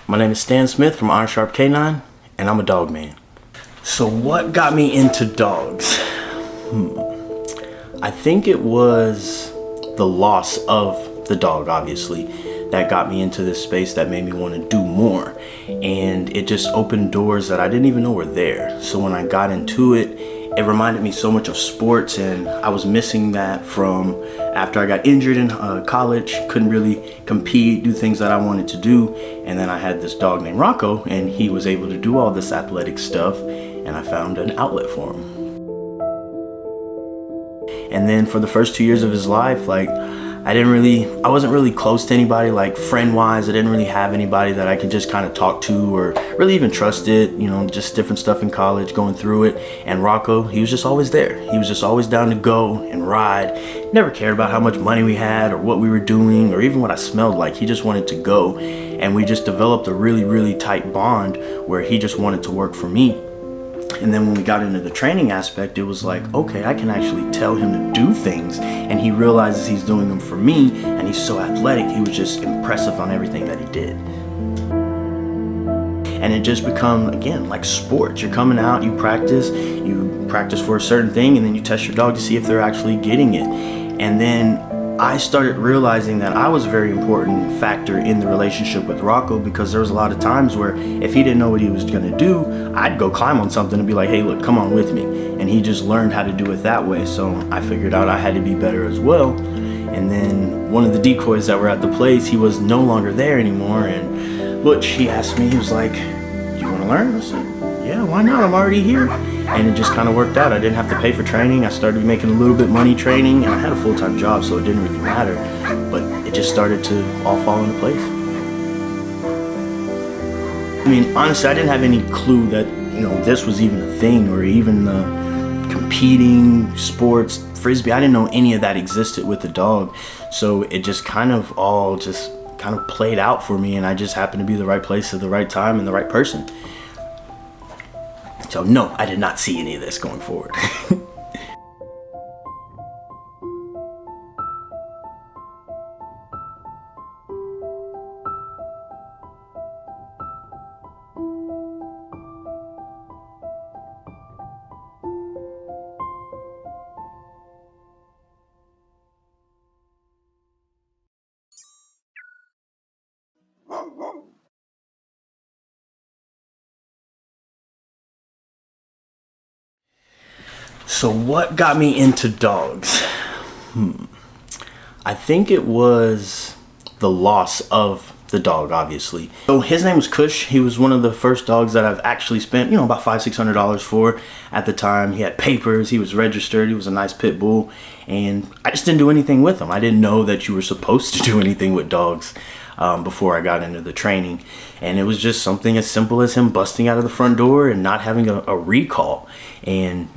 My name is Stan Smith from Iron Sharp K9, and I'm a dog man. So what got me into dogs? I think it was the loss of the dog, obviously, that got me into this space that made me want to do more. And it just opened doors that I didn't even know were there. So when I got into it, it reminded me so much of sports, and I was missing that from after I got injured in college. Couldn't really compete, do things that I wanted to do. And then I had this dog named Rocco, and he was able to do all this athletic stuff, and I found an outlet for him. And then for the first 2 years of his life, I wasn't really close to anybody, like friend-wise. I didn't really have anybody that I could just kind of talk to or really even trust it, just different stuff in college, going through it. And Rocco, he was just always there. He was just always down to go and ride. Never cared about how much money we had or what we were doing or even what I smelled like. He just wanted to go. And we just developed a really, really tight bond where he just wanted to work for me. And then when we got into the training aspect, it was like, okay, I can actually tell him to do things, and he realizes he's doing them for me, and he's so athletic. He was just impressive on everything that he did. And it just become, again, like sports. You're coming out, you practice for a certain thing, and then you test your dog to see if they're actually getting it. And then I started realizing that I was a very important factor in the relationship with Rocco, because there was a lot of times where if he didn't know what he was gonna do, I'd go climb on something and be like, hey, look, come on with me. And he just learned how to do it that way. So I figured out I had to be better as well. And then one of the decoys that were at the place, he was no longer there anymore. And Butch, he asked me, he was like, you wanna learn? I said, yeah, why not? I'm already here. And it just kind of worked out. I didn't have to pay for training. I started making a little bit money training, and I had a full-time job, so it didn't really matter. But it just started to all fall into place. I mean, honestly, I didn't have any clue that, this was even a thing, or even the competing sports, frisbee. I didn't know any of that existed with the dog. So it just kind of all just kind of played out for me, and I just happened to be the right place at the right time and the right person. So no, I did not see any of this going forward. So what got me into dogs? I think it was the loss of the dog, obviously. So his name was Kush. He was one of the first dogs that I've actually spent, about $500-600 for at the time. He had papers, he was registered, he was a nice pit bull, and I just didn't do anything with him. I didn't know that you were supposed to do anything with dogs before I got into the training. And it was just something as simple as him busting out of the front door and not having a recall. And,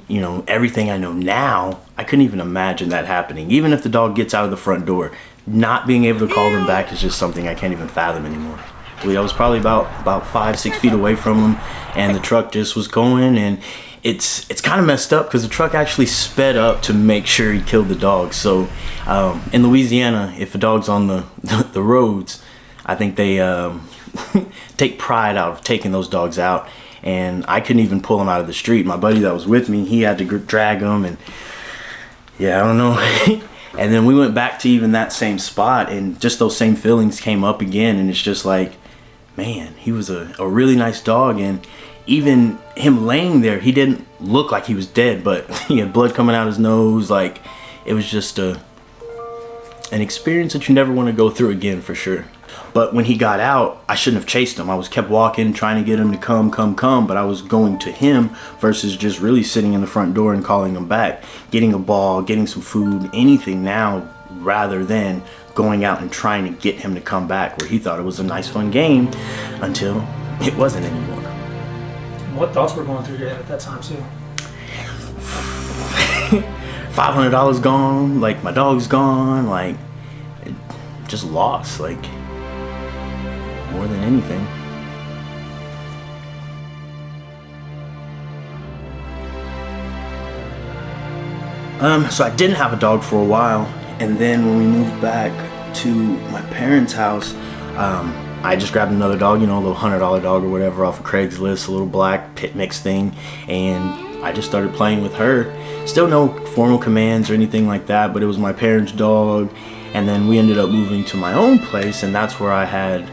everything I know now, I couldn't even imagine that happening. Even if the dog gets out of the front door, not being able to call them back is just something I can't even fathom anymore. I was probably about 5-6 feet away from him, and the truck just was going, and it's kind of messed up because the truck actually sped up to make sure he killed the dog. So in Louisiana, if a dog's on the roads, I think they take pride out of taking those dogs out. And I couldn't even pull him out of the street. My buddy that was with me, he had to drag him, and yeah, I don't know. And then we went back to even that same spot, and just those same feelings came up again. And it's just like, man, he was a really nice dog. And even him laying there, he didn't look like he was dead, but he had blood coming out his nose. Like, it was just an experience that you never want to go through again, for sure. But when he got out, I shouldn't have chased him. I was kept walking, trying to get him to come, but I was going to him versus just really sitting in the front door and calling him back, getting a ball, getting some food, anything now, rather than going out and trying to get him to come back, where he thought it was a nice, fun game until it wasn't anymore. What thoughts were going through your head at that time, too? $500 gone, like my dog's gone, like just lost, like more than anything. So I didn't have a dog for a while, and then when we moved back to my parents' house, I just grabbed another dog, you know, a little $100 dog or whatever off of Craigslist, a little black pit mix thing, and I just started playing with her. Still no formal commands or anything like that, but it was my parents' dog. And then we ended up moving to my own place, and that's where I had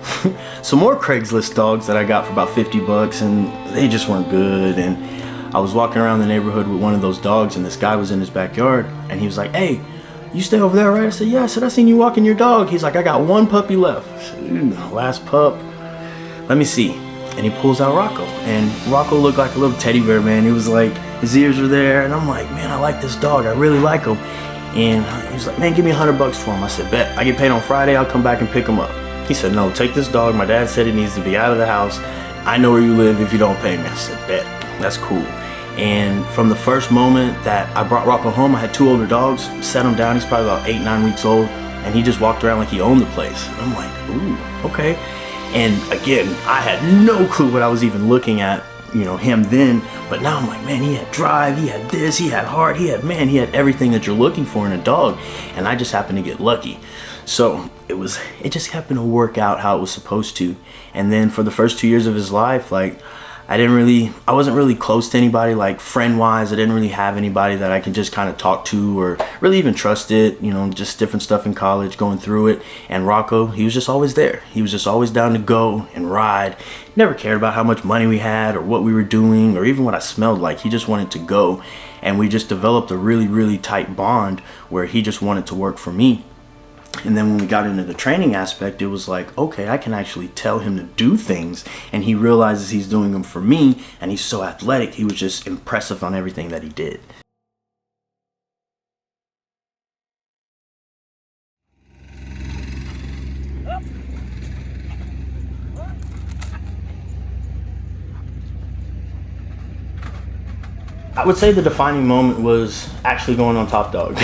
some more Craigslist dogs that I got for about 50 bucks, and they just weren't good. And I was walking around the neighborhood with one of those dogs, and this guy was in his backyard, and he was like, "Hey, you stay over there, right?" I said, "Yeah." I said, "I seen you walking your dog." He's like, "I got one puppy left." I said, "Ooh, last pup. Let me see." And he pulls out Rocco, and Rocco looked like a little teddy bear, man. He was like, his ears were there, and I'm like, man, I like this dog. I really like him. And he was like, "Man, give me $100 for him." I said, "Bet. I get paid on Friday. I'll come back and pick him up." He said, "No, take this dog. My dad said it needs to be out of the house. I know where you live if you don't pay me." I said, "Bet. That's cool." And from the first moment that I brought Rocco home, I had 2 older dogs, set him down. He's probably about 8, 9 weeks old. And he just walked around like he owned the place. And I'm like, ooh, okay. And again, I had no clue what I was even looking at, you know, him then. But now I'm like, man, he had drive, he had this, he had heart, he had everything that you're looking for in a dog. And I just happened to get lucky. So it just happened to work out how it was supposed to. And then for the first 2 years of his life, like, I wasn't really close to anybody, like friend-wise. I didn't really have anybody that I could just kind of talk to or really even trust it, you know, just different stuff in college, going through it. And Rocco, he was just always there. He was just always down to go and ride. Never cared about how much money we had or what we were doing or even what I smelled like. He just wanted to go. And we just developed a really, really tight bond where he just wanted to work for me. And then when we got into the training aspect, it was like, okay, I can actually tell him to do things, and he realizes he's doing them for me, and he's so athletic. He was just impressive on everything that he did. I would say the defining moment was actually going on Top Dog.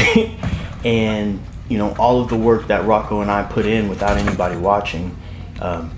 And you know, all of the work that Rocco and I put in without anybody watching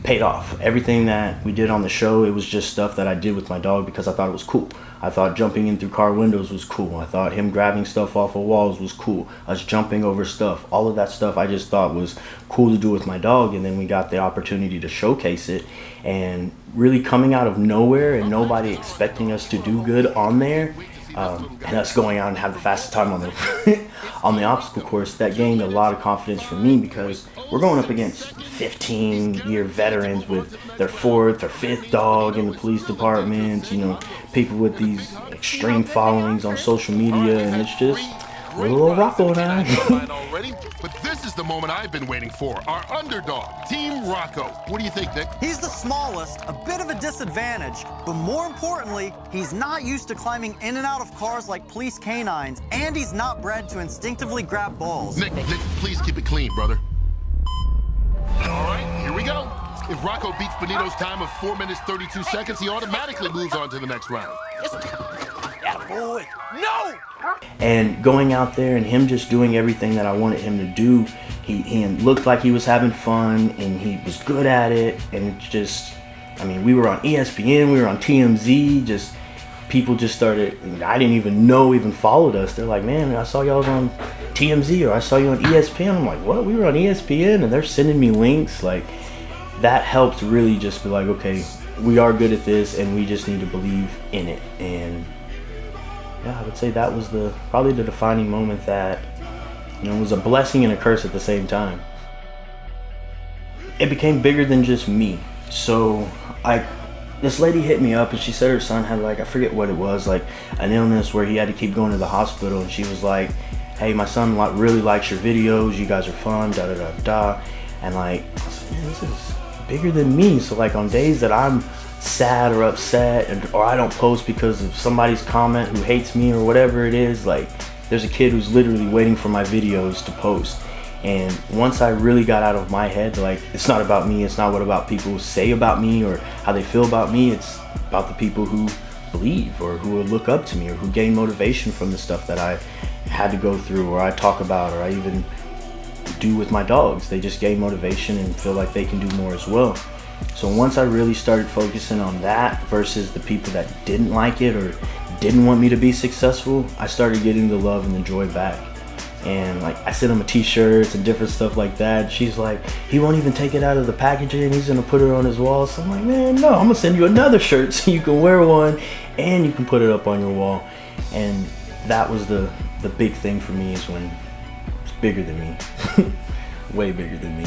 paid off. Everything that we did on the show, it was just stuff that I did with my dog because I thought it was cool. I thought jumping in through car windows was cool. I thought him grabbing stuff off of walls was cool. Us jumping over stuff, all of that stuff I just thought was cool to do with my dog. And then we got the opportunity to showcase it, and really coming out of nowhere and nobody expecting us to do good on there. And us going out and have the fastest time on the on the obstacle course, that gained a lot of confidence for me because we're going up against 15-year veterans with their 4th or 5th dog in the police department, you know, people with these extreme followings on social media, and it's just little old Rocco and I. But this is the moment I've been waiting for. Our underdog, Team Rocco. What do you think, Nick? He's the smallest, a bit of a disadvantage, but more importantly, he's not used to climbing in and out of cars like police canines, and he's not bred to instinctively grab balls. Nick, please keep it clean, brother. All right, here we go. If Rocco beats Benito's time of 4 minutes, 32 seconds, he automatically moves on to the next round. Boy, no! And going out there and him just doing everything that I wanted him to do, he looked like he was having fun and he was good at it. And it's just, I mean, we were on ESPN, we were on TMZ, just people just started, I didn't even know even followed us. They're like, "Man, I saw y'all on TMZ," or "I saw you on ESPN." I'm like, "What? We were on ESPN?" And they're sending me links. Like, that helped really just be like, okay, we are good at this and we just need to believe in it. And yeah, I would say that was probably the defining moment that, you know, was a blessing and a curse at the same time. It became bigger than just me. So this lady hit me up and she said her son had, like, I forget what it was, like an illness where he had to keep going to the hospital, and she was like, "Hey, my son really likes your videos, you guys are fun, da da da da." And like, I was like, man, this is bigger than me. So like on days that I'm sad or upset or I don't post because of somebody's comment who hates me or whatever it is, like there's a kid who's literally waiting for my videos to post. And once I really got out of my head, like, it's not about me, it's not what about people say about me or how they feel about me, it's about the people who believe or who look up to me or who gain motivation from the stuff that I had to go through or I talk about or I even do with my dogs. They just gain motivation and feel like they can do more as well. So once I really started focusing on that versus the people that didn't like it or didn't want me to be successful, I started getting the love and the joy back. And like I sent him t-shirts and different stuff like that. She's like, he won't even take it out of the packaging and he's gonna put it on his wall. So I'm like, man, no, I'm gonna send you another shirt so you can wear one and you can put it up on your wall. And that was the big thing for me, is when it's bigger than me. Way bigger than me.